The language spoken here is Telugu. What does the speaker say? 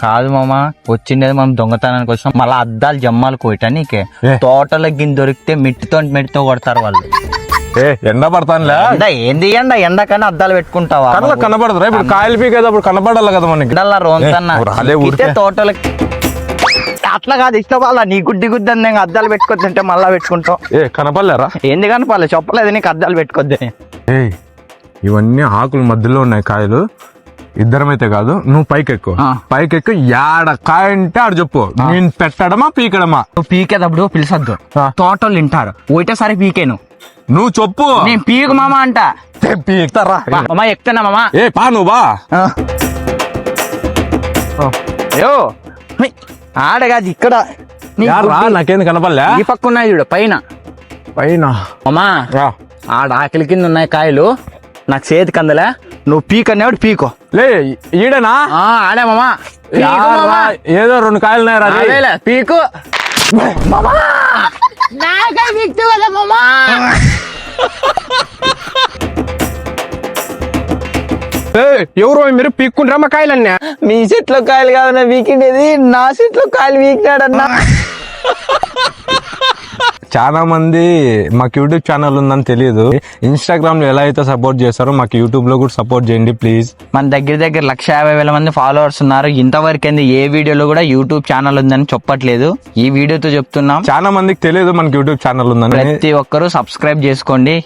కాదు మామ, వచ్చిండేది మనం దొంగతనానికి వచ్చినాం, మళ్ళీ అద్దాలు జమ్మాలు కోయటా నీకే. తోటలో గిన్నె దొరికితే మిట్టితో కొడతారు వాళ్ళు. ఎండ పడతానులే. ఏంది ఎండ కానీ అద్దాలు పెట్టుకుంటావా? కళ్ళ కనబడదురా ఇప్పుడు కాయలు పీకేటప్పుడు కనబడాలి కదా మనకి. తోటలకి అట్లా కాదు, ఇష్టం వాళ్ళ నీ గుడ్డి అని అద్దాలు పెట్టుకోద్దంటే మళ్ళా పెట్టుకుంటావు. కనపడలేరా? ఏంది కనపాలి చెప్పలేదు నీకు అద్దాలు పెట్టుకోద్దని. ఇవన్నీ ఆకుల మధ్యలో ఉన్నాయి కాయలు. ఇద్దరమైతే కాదు, నువ్వు పైకెక్కు యాడ కాయ అంటే ఆడు చెప్పు, నేను పెట్టడమా పీకడమా? నువ్వు పీకేటప్పుడు పిలిచొద్దు, తోటలు వింటారు. ఒకటేసారి పీకేను, నువ్వు చెప్పు. నేను పీకు మామ అంట. పీకుతారా మామ? ఎక్కుతున్నా మామ. పా నువ్వు బా. ఆడగాది ఇక్కడ నాకేంది కనపడలే. ఈ పక్క ఉన్నాయి చూడు పైన మామా. ఆడ ఆకలి కింద ఉన్నాయి కాయలు, నాకు చేతికి అందలే. నువ్వు పీకన్నాడు పీకో. లే ఈడనా? ఆడే మామా. ఏదో 2 కాయలు ఉన్నాయి రా, పీకు మామా. నాకే పీకుతూ కదా మామా. ఎవరు మీరు పీక్కుంటారా మా కాయలన్నా? మీ చెట్లో కాయలు కాదన్నా వీకిండేది, నా చెట్లో కాయలు వీకినాడన్నా. చాలా మంది మాకు యూట్యూబ్ ఛానల్ ఉందని తెలియదు. ఇన్స్టాగ్రామ్ లో ఎలా అయితే సపోర్ట్ చేస్తారో మాకు యూట్యూబ్ లో కూడా సపోర్ట్ చేయండి ప్లీజ్. మన దగ్గర 150,000 మంది ఫాలోవర్స్ ఉన్నారు. ఇంతవరకు ఏ వీడియోలో కూడా యూట్యూబ్ ఛానల్ ఉందని చెప్పట్లేదు, ఈ వీడియోతో చెప్తున్నాం. చాలా మందికి తెలియదు మనకి యూట్యూబ్ ఛానల్ ఉందని. ప్రతి ఒక్కరూ సబ్స్క్రైబ్ చేసుకోండి.